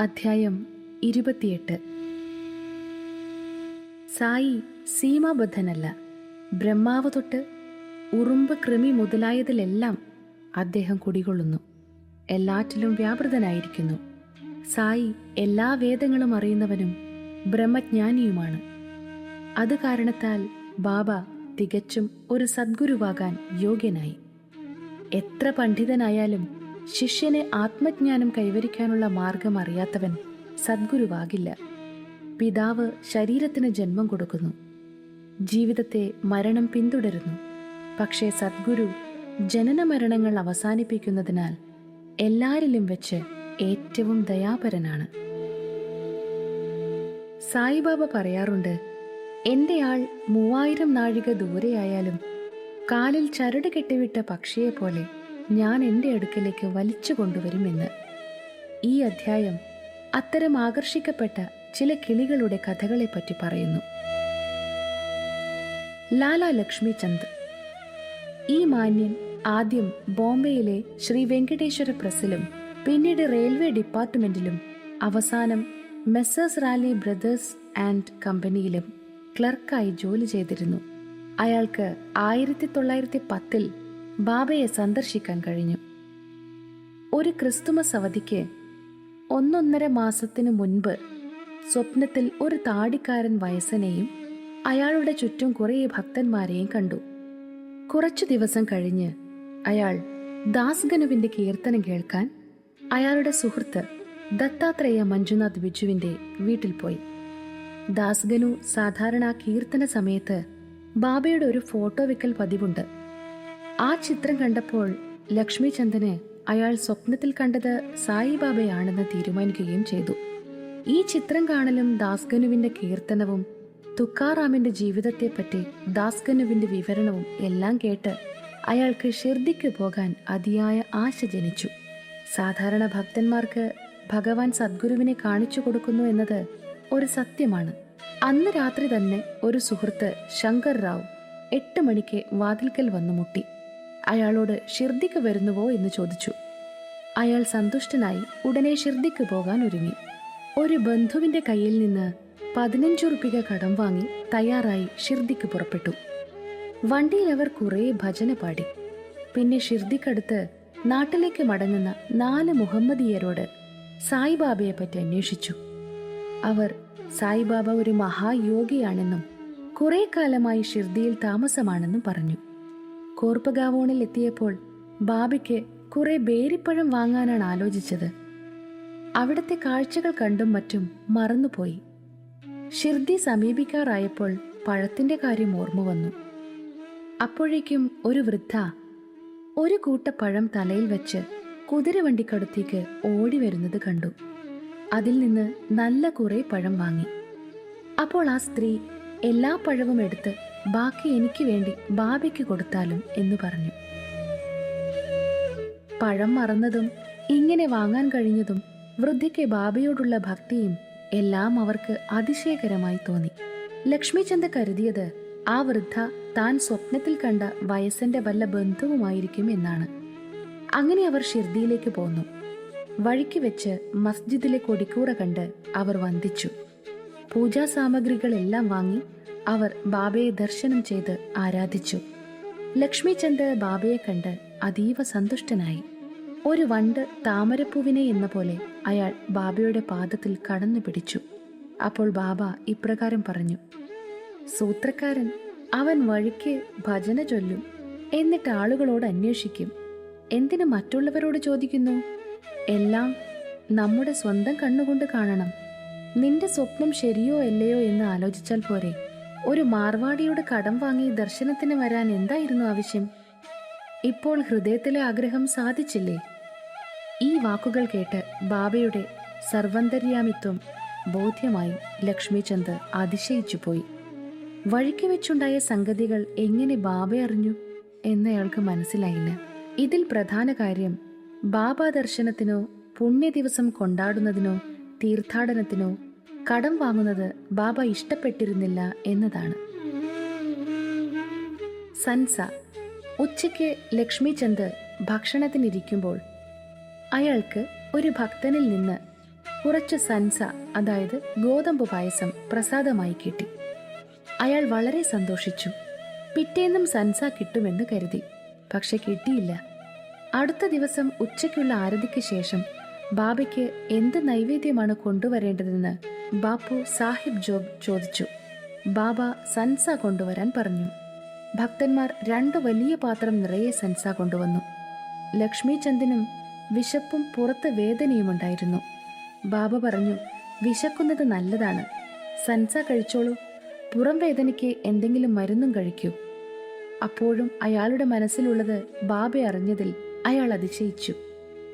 അധ്യായം 28. സായി സീമാബദ്ധനല്ല. ബ്രഹ്മാവ് തൊട്ട് ഉറുമ്പ്, കൃമി മുതലായതിലെല്ലാം അദ്ദേഹം കുടികൊള്ളുന്നു. എല്ലാറ്റിലും വ്യാപൃതനായിരിക്കുന്നു. സായി എല്ലാ വേദങ്ങളും അറിയുന്നവനും ബ്രഹ്മജ്ഞാനിയുമാണ്. അത് കാരണത്താൽ ബാബ തികച്ചും ഒരു സദ്ഗുരുവാകാൻ യോഗ്യനായി. എത്ര പണ്ഡിതനായാലും ശിഷ്യന് ആത്മജ്ഞാനം കൈവരിക്കാനുള്ള മാർഗം അറിയാത്തവൻ സദ്ഗുരുവാകില്ല. പിതാവ് ശരീരത്തിന് ജന്മം കൊടുക്കുന്നു, ജീവിതത്തെ മരണം പിന്തുടരുന്നു. പക്ഷേ സദ്ഗുരു ജനന മരണങ്ങൾ അവസാനിപ്പിക്കുന്നതിനാൽ എല്ലാരിലും വെച്ച് ഏറ്റവും ദയാപരനാണ്. സായിബാബ പറയാറുണ്ട്, എൻ്റെ ആൾ 3000 നാഴിക ദൂരെയായാലും കാലിൽ ചരട് കെട്ടിവിട്ട പക്ഷിയെപ്പോലെ ഞാൻ എൻ്റെ അടുക്കലേക്ക് വലിച്ചു കൊണ്ടുവരുമെന്ന്. ഈ അധ്യായം അത്തരം ആകർഷിക്കപ്പെട്ട ചില കിളികളുടെ കഥകളെപ്പറ്റി പറയുന്നു. ലാല ലക്ഷ്മി ചന്ദ്. ഈ മാന്യൻ ആദ്യം ബോംബെയിലെ ശ്രീ വെങ്കടേശ്വര പ്രസ്സിലും പിന്നീട് റെയിൽവേ ഡിപ്പാർട്ട്മെന്റിലും അവസാനം മെസ്സേഴ്സ് റാലി ബ്രദേഴ്സ് ആൻഡ് കമ്പനിയിലും ക്ലർക്കായി ജോലി ചെയ്തിരുന്നു. അയാൾക്ക് 1910 ബാബയെ സന്ദർശിക്കാൻ കഴിഞ്ഞു. ഒരു ക്രിസ്തുമസ് അവധിക്ക് 1.5 മാസത്തിനു മുൻപ് സ്വപ്നത്തിൽ ഒരു താടിക്കാരൻ വയസ്സനെയും അയാളുടെ ചുറ്റും കുറേ ഭക്തന്മാരെയും കണ്ടു. കുറച്ചു ദിവസം കഴിഞ്ഞ് അയാൾ ദാസ്ഗനുവിന്റെ കീർത്തനം കേൾക്കാൻ അയാളുടെ സുഹൃത്ത് ദത്താത്രേയ മഞ്ജുനാഥ് ബിജുവിന്റെ വീട്ടിൽ പോയി. ദാസ്ഗനു സാധാരണ കീർത്തന സമയത്ത് ബാബയുടെ ഒരു ഫോട്ടോ വെക്കൽ പതിവുണ്ട്. ആ ചിത്രം കണ്ടപ്പോൾ ലക്ഷ്മിചന്ദന് അയാൾ സ്വപ്നത്തിൽ കണ്ടത് സായിബാബയാണെന്ന് തീരുമാനിക്കുകയും ചെയ്തു. ഈ ചിത്രം കാണലും ദാസ്ഗനുവിന്റെ കീർത്തനവും തുക്കാറാമിന്റെ ജീവിതത്തെപ്പറ്റി ദാസ്ഗനുവിന്റെ വിവരണവും എല്ലാം കേട്ട് അയാൾക്ക് ഷിർദിക്ക് പോകാൻ അതിയായ ആശ ജനിച്ചു. സാധാരണ ഭക്തന്മാർക്ക് ഭഗവാൻ സദ്ഗുരുവിനെ കാണിച്ചു കൊടുക്കുന്നു എന്നത് ഒരു സത്യമാണ്. അന്ന് രാത്രി തന്നെ ഒരു സുഹൃത്ത് ശങ്കർ റാവ് 8 മണിക്ക് വാതിൽക്കൽ വന്നു മുട്ടി. അയാളോട് ഷിർദിക്ക് വരുന്നുവോ എന്ന് ചോദിച്ചു. അയാൾ സന്തുഷ്ടനായി ഉടനെ ഷിർദിക്ക് പോകാൻ ഒരുങ്ങി. ഒരു ബന്ധുവിന്റെ കയ്യിൽ നിന്ന് 15 ഉറുപ്പിക കടം വാങ്ങി തയ്യാറായി ഷിർദിക്ക് പുറപ്പെട്ടു. വണ്ടിയിൽ അവർ കുറേ ഭജന പാടി. പിന്നെ ഷിർദിക്കടുത്ത് നാട്ടിലേക്ക് മടങ്ങുന്ന 4 മുഹമ്മദീയരോട് സായിബാബയെ പറ്റി അന്വേഷിച്ചു. അവർ സായിബാബ ഒരു മഹായോഗിയാണെന്നും കുറെ കാലമായി ഷിർദിയിൽ താമസമാണെന്നും പറഞ്ഞു. കോർപ്പഗാവോണിൽ എത്തിയപ്പോൾ ബാബയ്ക്ക് കുറെ ബേരിപ്പഴം വാങ്ങാനാണ് ആലോചിച്ചത്. അവിടത്തെ കാഴ്ചകൾ കണ്ടും മറ്റും മറന്നുപോയി. ഷിർദി സമീപിക്കാറായപ്പോൾ പഴത്തിന്റെ കാര്യം ഓർമ്മ വന്നു. അപ്പോഴേക്കും ഒരു വൃദ്ധ ഒരു കൂട്ട പഴം തലയിൽ വെച്ച് കുതിരവണ്ടിക്കടുത്തേക്ക് ഓടി വരുന്നത് കണ്ടു. അതിൽ നിന്ന് നല്ല കുറെ പഴം വാങ്ങി. അപ്പോൾ ആ സ്ത്രീ എല്ലാ പഴവും എടുത്ത് ബാക്കി എനിക്ക് വേണ്ടി ബാബയ്ക്ക് കൊടുത്താലും എന്ന് പറഞ്ഞു. പഴം മറന്നതും ഇങ്ങനെ വാങ്ങാൻ കഴിഞ്ഞതും വൃദ്ധയ്ക്ക് ബാബയോടുള്ള ഭക്തിയും എല്ലാം അവർക്ക് അതിശയകരമായി തോന്നി. ലക്ഷ്മിചന്ദ് കരുതിയത് ആ വൃദ്ധ താൻ സ്വപ്നത്തിൽ കണ്ട വയസ്സന്റെ വല്ല ബന്ധുവുമായിരിക്കും എന്നാണ്. അങ്ങനെ അവർ ഷിർദിയിലേക്ക് പോന്നു. വഴിക്ക് വെച്ച് മസ്ജിദിലെ കൊടിക്കൂറ കണ്ട് അവർ വന്ദിച്ചു. പൂജാ സാമഗ്രികളെല്ലാം വാങ്ങി അവർ ബാബയെ ദർശനം ചെയ്ത് ആരാധിച്ചു. ലക്ഷ്മിചന്ദ് ബാബയെ കണ്ട് അതീവ സന്തുഷ്ടനായി. ഒരു വണ്ട് താമരപ്പൂവിനെ എന്ന പോലെ അയാൾ ബാബയുടെ പാദത്തിൽ കടന്നു പിടിച്ചു. അപ്പോൾ ബാബ ഇപ്രകാരം പറഞ്ഞു, സൂത്രക്കാരൻ അവൻ വഴിക്ക് ഭജന ചൊല്ലും, എന്നിട്ട് ആളുകളോട് അന്വേഷിക്കും. എന്തിനു മറ്റുള്ളവരോട് ചോദിക്കുന്നു? എല്ലാം നമ്മുടെ സ്വന്തം കണ്ണുകൊണ്ട് കാണണം. നിന്റെ സ്വപ്നം ശരിയോ അല്ലയോ എന്ന് ആലോചിച്ചാൽ പോരെ. ഒരു മാർവാടിയോട് കടം വാങ്ങി ദർശനത്തിന് വരാൻ എന്തായിരുന്നു ആവശ്യം? ഇപ്പോൾ ഹൃദയത്തിലെ ആഗ്രഹം സാധിച്ചില്ലേ? ഈ വാക്കുകൾ കേട്ട് ബാബയുടെ സർവന്തര്യാമിത്വം ബോധ്യമായി ലക്ഷ്മിചന്ദ് അതിശയിച്ചു പോയി. വഴിക്ക് വെച്ചുണ്ടായ സംഗതികൾ എങ്ങനെ ബാബ അറിഞ്ഞു എന്നയാൾക്ക് മനസ്സിലായില്ല. ഇതിൽ പ്രധാന കാര്യം ബാബ ദർശനത്തിനോ പുണ്യദിവസം കൊണ്ടാടുന്നതിനോ തീർത്ഥാടനത്തിനോ കടം വാങ്ങുന്നത് ബാബ ഇഷ്ടപ്പെട്ടിരുന്നില്ല എന്നതാണ്. സൻസ. ഉച്ചയ്ക്ക് ലക്ഷ്മിചന്ദ് ഭക്ഷണത്തിനിരിക്കുമ്പോൾ അയാൾക്ക് ഒരു ഭക്തനിൽ നിന്ന് കുറച്ച് സൻസ, അതായത് ഗോതമ്പ് പായസം പ്രസാദമായി കിട്ടി. അയാൾ വളരെ സന്തോഷിച്ചു. പിറ്റേന്നും സൻസ കിട്ടുമെന്ന് കരുതി. പക്ഷെ കിട്ടിയില്ല. അടുത്ത ദിവസം ഉച്ചയ്ക്കുള്ള ആരതിക്ക് ശേഷം ബാബയ്ക്ക് എന്ത് നൈവേദ്യമാണ് കൊണ്ടുവരേണ്ടതെന്ന് ബാപ്പു സാഹിബ് ജോഗ് ചോദിച്ചു. ബാബ സൻസ കൊണ്ടുവരാൻ പറഞ്ഞു. ഭക്തന്മാർ 2 വലിയ പാത്രം നിറയെ സൻസ കൊണ്ടുവന്നു. ലക്ഷ്മി ചന്ദിനും വിശപ്പും പുറത്ത് വേദനയുമുണ്ടായിരുന്നു. ബാബ പറഞ്ഞു, വിശക്കുന്നത് നല്ലതാണ്, സൻസ കഴിച്ചോളൂ, പുറം വേദനയ്ക്ക് എന്തെങ്കിലും മരുന്നും കഴിക്കൂ. അപ്പോഴും അയാളുടെ മനസ്സിലുള്ളത് ബാബ അറിഞ്ഞതിൽ അയാൾ അതിശയിച്ചു.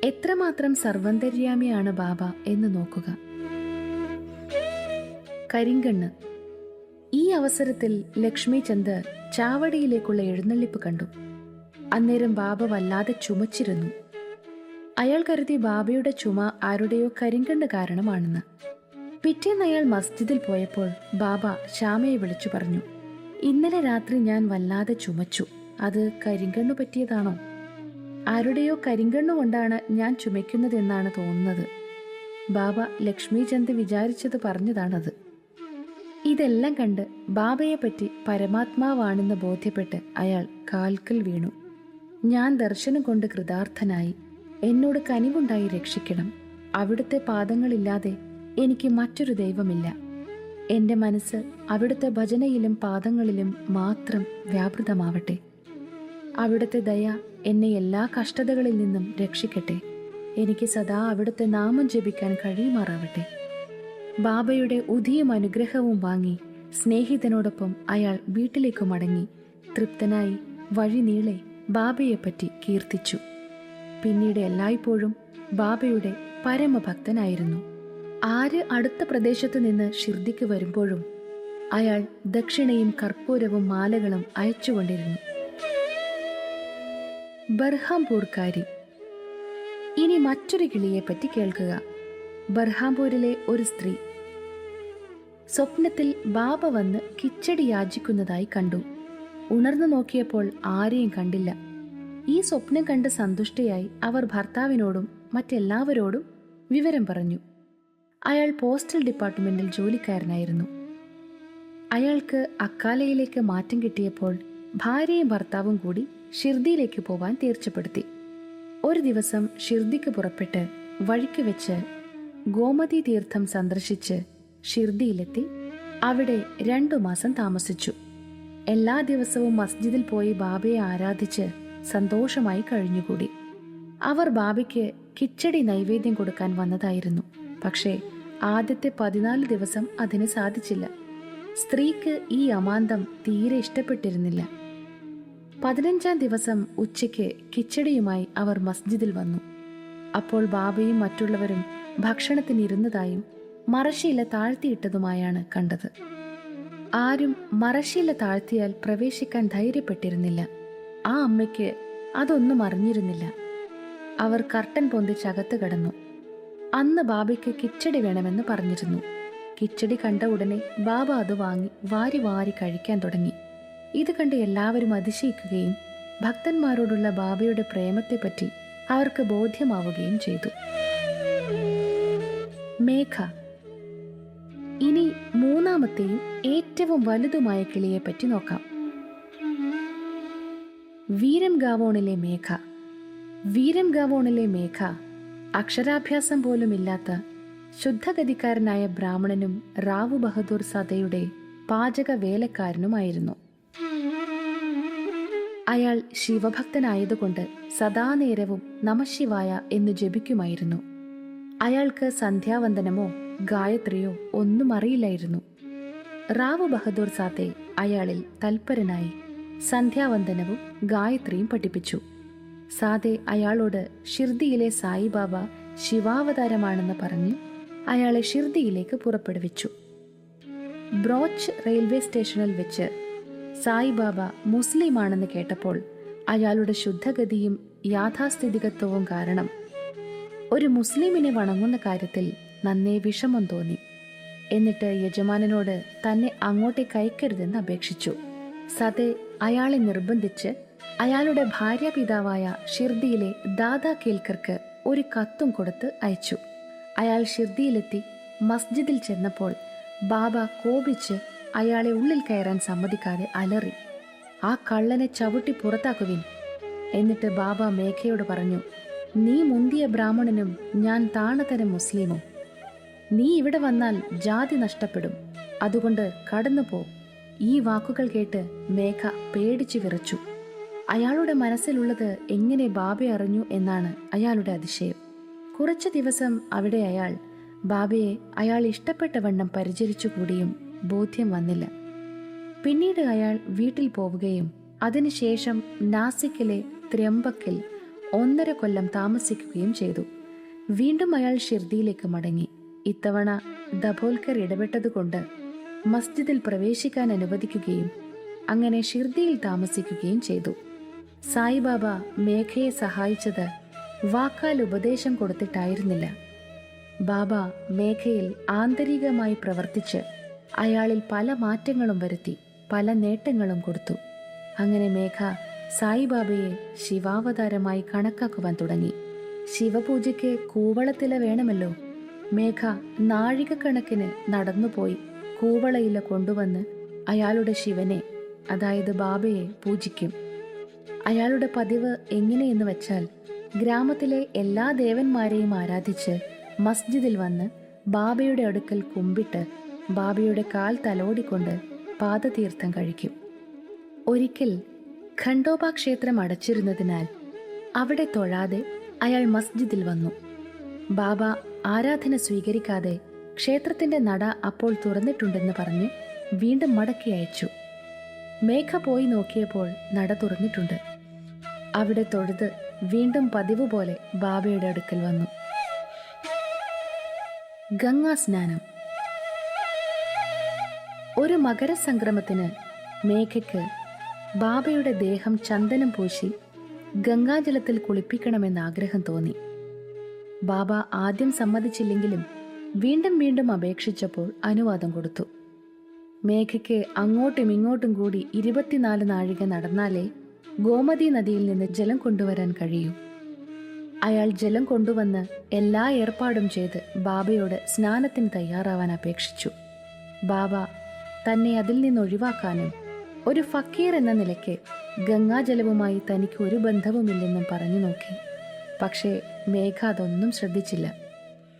എത്രമാത്രം സർവന്തര്യാമിയാണ് ബാബ എന്ന് നോക്കുക. കരിങ്കണ്ണ്. ഈ അവസരത്തിൽ ലക്ഷ്മി ചന്ദ് ചാവടിയിലേക്കുള്ള എഴുന്നള്ളിപ്പ് കണ്ടു. അന്നേരം ബാബ വല്ലാതെ ചുമച്ചിരുന്നു. അയാൾ കരുതി ബാബയുടെ ചുമ ആരുടെയോ കരിങ്കണ്ണ് കാരണമാണെന്ന്. പിറ്റേന്ന് അയാൾ മസ്ജിദിൽ പോയപ്പോൾ ബാബ ശ്യാമയെ വിളിച്ചു പറഞ്ഞു, ഇന്നലെ രാത്രി ഞാൻ വല്ലാതെ ചുമച്ചു, അത് കരിങ്കണ്ണു പറ്റിയതാണോ? ആരുടെയോ കരിങ്കണ്ണു കൊണ്ടാണ് ഞാൻ ചുമയ്ക്കുന്നതെന്നാണ് തോന്നുന്നത്. ബാബ ലക്ഷ്മി ചന്ദ് വിചാരിച്ചത് പറഞ്ഞതാണത്. ഇതെല്ലാം കണ്ട് ബാബയെപ്പറ്റി പരമാത്മാവാണെന്ന് ബോധ്യപ്പെട്ട് അയാൾ കാൽക്കൽ വീണു. ഞാൻ ദർശനം കൊണ്ട് കൃതാർത്ഥനായി, എന്നോട് കനിവുണ്ടായി രക്ഷിക്കണം. അവിടുത്തെ പാദങ്ങളില്ലാതെ എനിക്ക് മറ്റൊരു ദൈവമില്ല. എൻ്റെ മനസ്സ് അവിടുത്തെ ഭജനയിലും പാദങ്ങളിലും മാത്രം വ്യാപൃതമാവട്ടെ. അവിടുത്തെ ദയ എന്നെ എല്ലാ കഷ്ടതകളിൽ നിന്നും രക്ഷിക്കട്ടെ. എനിക്ക് സദാ അവിടുത്തെ നാമം ജപിക്കാൻ കഴിയുമാറാവട്ടെ. ബാബയുടെ ഉദിയും അനുഗ്രഹവും വാങ്ങി സ്നേഹിതനോടൊപ്പം അയാൾ വീട്ടിലേക്ക് മടങ്ങി തൃപ്തനായി വഴി നീളെ ബാബയെപ്പറ്റി കീർത്തിച്ചു. പിന്നീട് എല്ലായ്പ്പോഴും ബാബയുടെ പരമഭക്തനായിരുന്നു. ആര് അടുത്ത പ്രദേശത്തു നിന്ന് ഷിർദിക്ക് വരുമ്പോഴും അയാൾ ദക്ഷിണയും കർപ്പൂരവും മാലകളും അയച്ചുകൊണ്ടിരുന്നു. ബർഹാംപൂർക്കാരി. ഇനി മറ്റൊരു കിളിയെപ്പറ്റി കേൾക്കുക. ബർഹാംപൂരിലെ ഒരു സ്ത്രീ സ്വപ്നത്തിൽ ബാബ വന്ന് കിച്ചടി യാചിക്കുന്നതായി കണ്ടു. ഉണർന്നു നോക്കിയപ്പോൾ ആരെയും കണ്ടില്ല. ഈ സ്വപ്നം കണ്ട് സന്തുഷ്ടയായി അവർ ഭർത്താവിനോടും മറ്റെല്ലാവരോടും വിവരം പറഞ്ഞു. അയാൾ പോസ്റ്റൽ ഡിപ്പാർട്ട്മെന്റിൽ ജോലിക്കാരനായിരുന്നു. അയാൾക്ക് അക്കാലയിലേക്ക് മാറ്റം കിട്ടിയപ്പോൾ ഭാര്യയും ഭർത്താവും കൂടി ഷിർദിയിലേക്ക് പോവാൻ തീർച്ചപ്പെടുത്തി. ഒരു ദിവസം ഷിർദിക്ക് പുറപ്പെട്ട് വഴിക്ക് വെച്ച് ഗോമതി തീർത്ഥം സന്ദർശിച്ച് ഷിർദിയിലെത്തി അവിടെ 2 മാസം താമസിച്ചു. എല്ലാ ദിവസവും മസ്ജിദിൽ പോയി ബാബയെ ആരാധിച്ച് സന്തോഷമായി കഴിഞ്ഞുകൂടി. അവർ ബാബയ്ക്ക് കിച്ചടി നൈവേദ്യം കൊടുക്കാൻ വന്നതായിരുന്നു. പക്ഷേ ആദ്യത്തെ 14 ദിവസം അതിന് സാധിച്ചില്ല. സ്ത്രീക്ക് ഈ അമാന്തം തീരെ ഇഷ്ടപ്പെട്ടിരുന്നില്ല. 15-ാം ദിവസം ഉച്ചയ്ക്ക് കിച്ചടിയുമായി അവർ മസ്ജിദിൽ വന്നു. അപ്പോൾ ബാബയും മറ്റുള്ളവരും ഭക്ഷണത്തിനിരുന്നതായും മറശ്ശീല താഴ്ത്തിയിട്ടതുമായാണ് കണ്ടത്. ആരും മറശ്ശീല താഴ്ത്തിയാൽ പ്രവേശിക്കാൻ ധൈര്യപ്പെട്ടിരുന്നില്ല. ആ അമ്മയ്ക്ക് അതൊന്നും അറിഞ്ഞിരുന്നില്ല. അവർ കർട്ടൻ പൊന്തിച്ചകത്ത് കടന്നു. അന്ന് ബാബയ്ക്ക് കിച്ചടി വേണമെന്ന് പറഞ്ഞിരുന്നു. കിച്ചടി കണ്ട ഉടനെ ബാബ അത് വാങ്ങി വാരി വാരി കഴിക്കാൻ തുടങ്ങി. ഇത് കണ്ട് എല്ലാവരും അതിശയിക്കുകയും ഭക്തന്മാരോടുള്ള ബാബയുടെ പ്രേമത്തെപ്പറ്റി അവർക്ക് ബോധ്യമാവുകയും ചെയ്തു. മേഘ. ഇനി 3ാമത്തെയും ഏറ്റവും വലുതുമായ കിളിയെപ്പറ്റി നോക്കാം. വീരംഗാവോണിലെ മേഘ. വീരംഗാവോണിലെ മേഘ അക്ഷരാഭ്യാസം പോലുമില്ലാത്ത ശുദ്ധഗതിക്കാരനായ ബ്രാഹ്മണനും റാവു ബഹദൂർ സദയുടെ പാചക വേലക്കാരനുമായിരുന്നു. അയാൾ ശിവഭക്തനായതുകൊണ്ട് സദാനേരവും നമഃശിവായ എന്ന് ജപിക്കുമായിരുന്നു. അയാൾക്ക് സന്ധ്യാവന്ദനമോ ഗായത്രിയോ ഒന്നും അറിയില്ലായിരുന്നു. റാവു ബഹദൂർ സാദെ അയാളിൽ തൽപരനായി സന്ധ്യാവന്ദനവും ഗായത്രിയും പഠിപ്പിച്ചു. സാദെ അയാളോട് ഷിർദിയിലെ സായിബാബ ശിവാവതാരമാണെന്ന് പറഞ്ഞ് അയാളെ ഷിർദിയിലേക്ക് പുറപ്പെടുവിച്ചു. ബ്രോച്ച് റെയിൽവേ സ്റ്റേഷനിൽ വെച്ച് സായിബാബ മുസ്ലിമാണെന്ന് കേട്ടപ്പോൾ അയാളുടെ ശുദ്ധഗതിയും യാഥാസ്ഥിതികത്വവും കാരണം ഒരു മുസ്ലിമിനെ വണങ്ങുന്ന കാര്യത്തിൽ നന്നേ വിഷമം തോന്നി. എന്നിട്ട് യജമാനനോട് തന്നെ അങ്ങോട്ടേക്ക് അയക്കരുതെന്ന് അപേക്ഷിച്ചു. സദെ അയാളെ നിർബന്ധിച്ച് അയാളുടെ ഭാര്യാപിതാവായ ഷിർദിയിലെ ദാദാ കേൽക്കർക്ക് ഒരു കത്തും കൊടുത്ത് അയച്ചു. അയാൾ ഷിർദിയിലെത്തി മസ്ജിദിൽ ചെന്നപ്പോൾ ബാബ കോപിച്ച് അയാളെ ഉള്ളിൽ കയറാൻ സമ്മതിക്കാതെ അലറി, "ആ കള്ളനെ ചവിട്ടി പുറത്താക്കുവിൻ." എന്നിട്ട് ബാബ മേഘയോട് പറഞ്ഞു, "നീ മുന്തിയ ബ്രാഹ്മണനും ഞാൻ താണതരം മുസ്ലിമും. നീ ഇവിടെ വന്നാൽ ജാതി നഷ്ടപ്പെടും. അതുകൊണ്ട് കടന്നു പോ." ഈ വാക്കുകൾ കേട്ട് മേഘ പേടിച്ചു വിറച്ചു. അയാളുടെ മനസ്സിലുള്ളത് എങ്ങനെ ബാബ അറിഞ്ഞു എന്നാണ് അയാളുടെ അതിശയം. കുറച്ചു ദിവസം അവിടെ അയാൾ ബാബയെ അയാൾ ഇഷ്ടപ്പെട്ട വണ്ണം പരിചരിച്ചുകൂടിയും ബോധ്യം വന്നില്ല. പിന്നീട് അയാൾ വീട്ടിൽ പോവുകയും അതിനുശേഷം നാസിക്കിലെ ത്രയംബക്കിൽ 1.5 കൊല്ലം താമസിക്കുകയും ചെയ്തു. വീണ്ടും അയാൾ ഷിർദിയിലേക്ക് മടങ്ങി. ഇത്തവണ ദഭോൽക്കർ ഇടപെട്ടതുകൊണ്ട് മസ്ജിദിൽ പ്രവേശിക്കാൻ അനുവദിക്കുകയും അങ്ങനെ ഷിർദിയിൽ താമസിക്കുകയും ചെയ്തു. സായിബാബ മേഘയെ സഹായിച്ചത് വാക്കാൽ ഉപദേശം കൊടുത്തിട്ടായിരുന്നില്ല. ബാബ മേഘയിൽ ആന്തരികമായി പ്രവർത്തിച്ച് അയാളിൽ പല മാറ്റങ്ങളും വരുത്തി, പല നേട്ടങ്ങളും കൊടുത്തു. അങ്ങനെ മേഘ സായിബാബയെ ശിവാവതാരമായി കണക്കാക്കുവാൻ തുടങ്ങി. ശിവപൂജയ്ക്ക് കൂവളത്തില വേണമല്ലോ. മേഘ നാഴികക്കണക്കിന് നടന്നുപോയി കൂവളയില കൊണ്ടുവന്ന് അയാളുടെ ശിവനെ, അതായത് ബാബയെ പൂജിക്കും. അയാളുടെ പതിവ് എങ്ങനെയെന്ന് വെച്ചാൽ, ഗ്രാമത്തിലെ എല്ലാ ദേവന്മാരെയും ആരാധിച്ച് മസ്ജിദിൽ വന്ന് ബാബയുടെ അടുക്കൽ കുമ്പിട്ട് ബാബയുടെ കാൽ തലോടിക്കൊണ്ട് പാദതീർത്ഥം കഴിക്കും. ഒരിക്കൽ ഖണ്ഡോബ ക്ഷേത്രം അടച്ചിരുന്നതിനാൽ അവിടെ തൊഴാതെ അയാൾ മസ്ജിദിൽ വന്നു. ബാബ ആരാധന സ്വീകരിക്കാതെ ക്ഷേത്രത്തിന്റെ നട അപ്പോൾ തുറന്നിട്ടുണ്ടെന്ന് പറഞ്ഞ് വീണ്ടും മടക്കി അയച്ചു. മേഘ പോയി നോക്കിയപ്പോൾ നട തുറന്നിട്ടുണ്ട്. അവിടെ തൊഴുത് വീണ്ടും പതിവ് പോലെ ബാബയുടെ അടുക്കൽ വന്നു. ഗംഗാസ്നാനം. ഒരു മകരസംക്രമത്തിന് മേഘയ്ക്ക് ബാബയുടെ ദേഹം ചന്ദനം പൂശി ഗംഗാജലത്തിൽ കുളിപ്പിക്കണമെന്ന് ആഗ്രഹം തോന്നി. ബാബ ആദ്യം സമ്മതിച്ചില്ലെങ്കിലും വീണ്ടും വീണ്ടും അപേക്ഷിച്ചപ്പോൾ അനുവാദം കൊടുത്തു. മേഘയ്ക്ക് അങ്ങോട്ടും ഇങ്ങോട്ടും കൂടി 24 നാഴിക നടന്നാലേ ഗോമതി നദിയിൽ നിന്ന് ജലം കൊണ്ടുവരാൻ കഴിയൂ. അയാൾ ജലം കൊണ്ടുവന്ന് എല്ലാ ഏർപ്പാടും ചെയ്ത് ബാബയോട് സ്നാനത്തിന് തയ്യാറാവാൻ അപേക്ഷിച്ചു. ബാബ തന്നെ അതിൽ നിന്ന് ഒഴിവാക്കാനും ഒരു ഫക്കീർ എന്ന നിലയ്ക്ക് ഗംഗാജലവുമായി തനിക്ക് ഒരു ബന്ധവുമില്ലെന്നും പറഞ്ഞു നോക്കി. പക്ഷേ മേഘ അതൊന്നും ശ്രദ്ധിച്ചില്ല.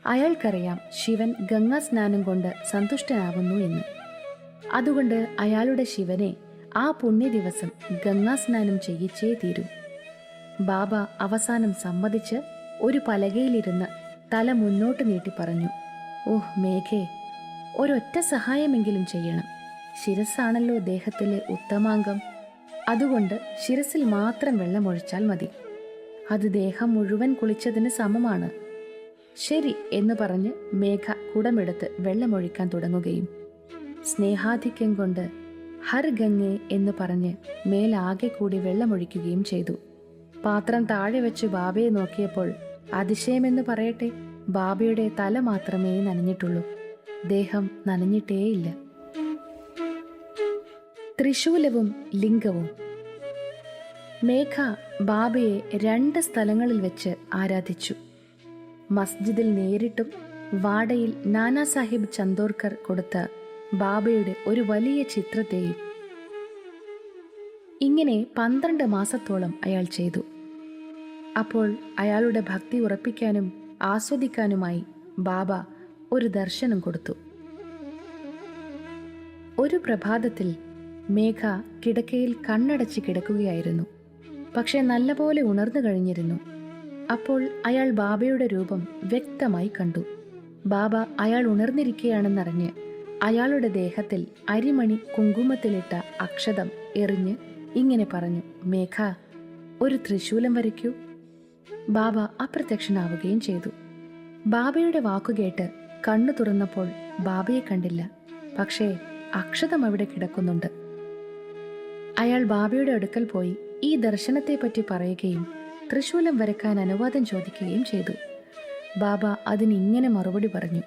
അയാൾക്കറിയാം ശിവൻ ഗംഗാ സ്നാനം കൊണ്ട് സന്തുഷ്ടനാവുന്നു എന്ന്. അതുകൊണ്ട് അയാളുടെ ശിവനെ ആ പുണ്യ ദിവസം ഗംഗാസ്നാനം ചെയ്യിച്ചേ തീരൂ. ബാബ അവസാനം സമ്മതിച്ച് ഒരു പലകയിലിരുന്ന് തല മുന്നോട്ട് നീട്ടി പറഞ്ഞു, "ഓഹ് മേഘേ, ഒരൊറ്റ സഹായമെങ്കിലും ചെയ്യണം. ശിരസ്സാണല്ലോ ദേഹത്തിലെ ഉത്തമാംഗം. അതുകൊണ്ട് ശിരസിൽ മാത്രം വെള്ളമൊഴിച്ചാൽ മതി. അത് ദേഹം മുഴുവൻ കുളിച്ചതിന് സമമാണ്." ശരി എന്ന് പറഞ്ഞ് മേഘ കുടമെടുത്ത് വെള്ളമൊഴിക്കാൻ തുടങ്ങുകയും സ്നേഹാധിക്യം കൊണ്ട് ഹർ ഗംഗേ എന്ന് പറഞ്ഞ് മേലാകെ കൂടി വെള്ളമൊഴിക്കുകയും ചെയ്തു. പാത്രം താഴെ വെച്ച് ബാബയെ നോക്കിയപ്പോൾ അതിശയമെന്ന് പറയട്ടെ, ബാബയുടെ തല മാത്രമേ നനഞ്ഞിട്ടുള്ളൂ. ദേഹം നനഞ്ഞിട്ടേയില്ല. ത്രിശൂലവും ലിംഗവും. മേഘ ബാബയെ 2 സ്ഥലങ്ങളിൽ വെച്ച് ആരാധിച്ചു. മസ്ജിദിൽ നേരിട്ടും വാടയിൽ നാനാ സാഹിബ് ചന്ദോർക്കർ കൊടുത്ത ബാബയുടെ ഒരു വലിയ ചിത്രത്തെയും. ഇങ്ങനെ 12 മാസത്തോളം അയാൾ ചെയ്തു. അപ്പോൾ അയാളുടെ ഭക്തി ഉറപ്പിക്കാനും ആസ്വദിക്കാനുമായി ബാബ ഒരു ദർശനം കൊടുത്തു. ഒരു പ്രഭാതത്തിൽ മേഘ കിടക്കയിൽ കണ്ണടച്ച് കിടക്കുകയായിരുന്നു. പക്ഷെ നല്ലപോലെ ഉണർന്നു കഴിഞ്ഞിരുന്നു. അപ്പോൾ അയാൾ ബാബയുടെ രൂപം വ്യക്തമായി കണ്ടു. ബാബ അയാൾ ഉണർന്നിരിക്കുകയാണെന്നറിഞ്ഞ് അയാളുടെ ദേഹത്തിൽ അരിമണി കുങ്കുമത്തിലിട്ട അക്ഷതം എറിഞ്ഞ് ഇങ്ങനെ പറഞ്ഞു, "മേഘ, ഒരു ത്രിശൂലം വരയ്ക്കൂ." ബാബ അപ്രത്യക്ഷനാവുകയും ചെയ്തു. ബാബയുടെ വാക്കുകേട്ട് കണ്ണു തുറന്നപ്പോൾ ബാബയെ കണ്ടില്ല. പക്ഷേ അക്ഷതം അവിടെ കിടക്കുന്നുണ്ട്. അയാൾ ബാബയുടെ അടുക്കൽ പോയി ഈ ദർശനത്തെപ്പറ്റി പറയുകയും ത്രിശൂലം വരയ്ക്കാൻ അനുവാദം ചോദിക്കുകയും ചെയ്തു. ബാബ അതിനിങ്ങനെ മറുപടി പറഞ്ഞു,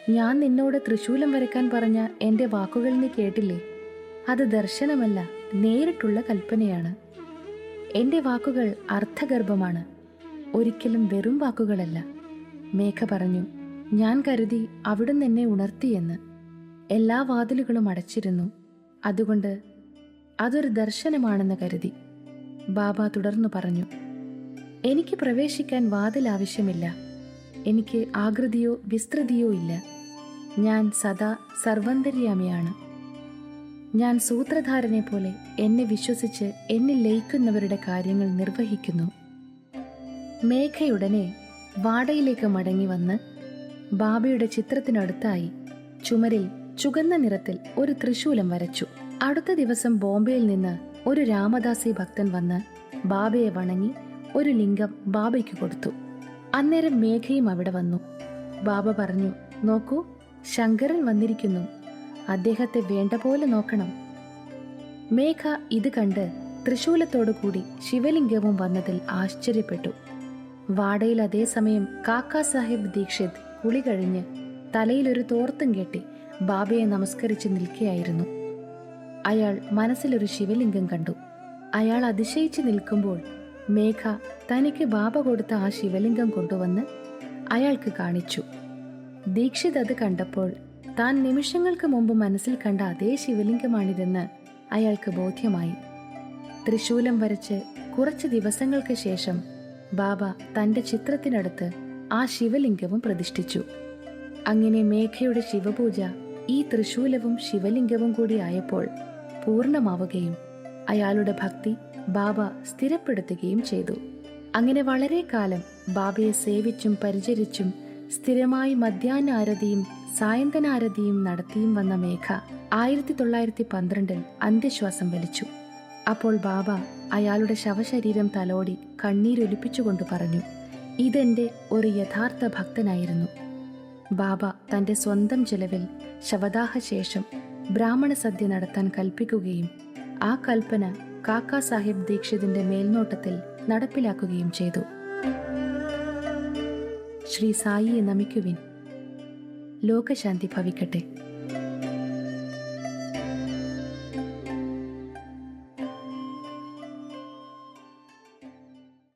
"ഞാൻ നിന്നോട് ത്രിശൂലം വരയ്ക്കാൻ പറഞ്ഞ എൻ്റെ വാക്കുകൾ നീ കേട്ടില്ലേ? അത് ദർശനമല്ല, നേരിട്ടുള്ള കൽപ്പനയാണ്. എൻ്റെ വാക്കുകൾ അർത്ഥഗർഭമാണ്, ഒരിക്കലും വെറും വാക്കുകളല്ല." മേഘ പറഞ്ഞു, ഞാൻ കരുതി അവിടുന്ന് എന്നെ ഉണർത്തിയെന്ന്. എല്ലാ വാതിലുകളും അടച്ചിരുന്നു. അതുകൊണ്ട് അതൊരു ദർശനമാണെന്ന് കരുതി. ബാബ തുടർന്നു പറഞ്ഞു, എനിക്ക് പ്രവേശിക്കാൻ വാതിൽ ആവശ്യമില്ല. എനിക്ക് ആകൃതിയോ വിസ്തൃതിയോ ഇല്ല. ഞാൻ സദാ സർവന്തര്യാമിയാണ്. ഞാൻ സൂത്രധാരനെ പോലെ എന്നെ വിശ്വസിച്ച് എന്നിൽ ലയിക്കുന്നവരുടെ കാര്യങ്ങൾ നിർവഹിക്കുന്നു. മേഘയുടനെ വാടയിലേക്ക് മടങ്ങി വന്ന് ബാബയുടെ ചിത്രത്തിനടുത്തായി ചുമരിൽ ചുവന്ന നിറത്തിൽ ഒരു ത്രിശൂലം വരച്ചു. അടുത്ത ദിവസം ബോംബെയിൽ നിന്ന് ഒരു രാമദാസി ഭക്തൻ വന്ന് ബാബയെ വണങ്ങി ഒരു ലിംഗം ബാബയ്ക്ക് കൊടുത്തു. അന്നേരം മേഘയും അവിടെ വന്നു. ബാബ പറഞ്ഞു, നോക്കൂ, ശങ്കരൻ വന്നിരിക്കുന്നു. അദ്ദേഹത്തെ വേണ്ട പോലെ നോക്കണം. മേഘ ഇത് കണ്ട് ത്രിശൂലത്തോടു കൂടി ശിവലിംഗവും വന്നതിൽ ആശ്ചര്യപ്പെട്ടു. വാടയിൽ അതേസമയം കാക്കാ സാഹിബ് ദീക്ഷിത് കുളി കഴിഞ്ഞ് തലയിലൊരു തോർത്തും കെട്ടി ബാബയെ നമസ്കരിച്ച് നിൽക്കുകയായിരുന്നു. അയാൾ മനസ്സിലൊരു ശിവലിംഗം കണ്ടു. അയാൾ അതിശയിച്ച് നിൽക്കുമ്പോൾ മേഘ തനിക്ക് ബാബ കൊടുത്ത ആ ശിവലിംഗം കൊണ്ടുവന്ന് അയാൾക്ക് കാണിച്ചു. ദീക്ഷിത് അത് കണ്ടപ്പോൾ താൻ നിമിഷങ്ങൾക്ക് മുമ്പ് മനസ്സിൽ കണ്ട അതേ ശിവലിംഗമാണിതെന്ന് അയാൾക്ക് ബോധ്യമായി. ത്രിശൂലം വരച്ച് കുറച്ച് ദിവസങ്ങൾക്ക് ശേഷം ബാബ തന്റെ ചിത്രത്തിനടുത്ത് ആ ശിവലിംഗവും പ്രതിഷ്ഠിച്ചു. അങ്ങനെ മേഘയുടെ ശിവപൂജ ഈ ത്രിശൂലവും ശിവലിംഗവും കൂടി ആയപ്പോൾ പൂർണ്ണമാവുകയും അയാളുടെ ഭക്തി ബാബ സ്ഥിരപ്പെടുത്തുകയും ചെയ്തു. അങ്ങനെ വളരെ കാലം ബാബയെ സേവിച്ചും പരിചരിച്ചും സ്ഥിരമായി മധ്യാഹ്ന ആരതിയും സായന്തന ആരതിയും നടത്തിയും വന്ന മേഘ 1912 അന്ത്യശ്വാസം വലിച്ചു. അപ്പോൾ ബാബ അയാളുടെ ശവശരീരം തലോടി കണ്ണീരൊലിപ്പിച്ചുകൊണ്ട് പറഞ്ഞു, ഇതെന്റെ ഒരു യഥാർത്ഥ ഭക്തനായിരുന്നു. ബാബ തന്റെ സ്വന്തം ചെലവിൽ ശവദാഹശേഷം ബ്രാഹ്മണ സദ്യ നടത്താൻ കൽപ്പിക്കുകയും ആ കൽപ്പന കാക്കാ സാഹിബ് ദീക്ഷിതിന്റെ മേൽനോട്ടത്തിൽ നടപ്പിലാക്കുകയും ചെയ്തു. ശ്രീ സായിയെ നമിക്കുവിൻ. ലോകശാന്തി ഭവിക്കട്ടെ.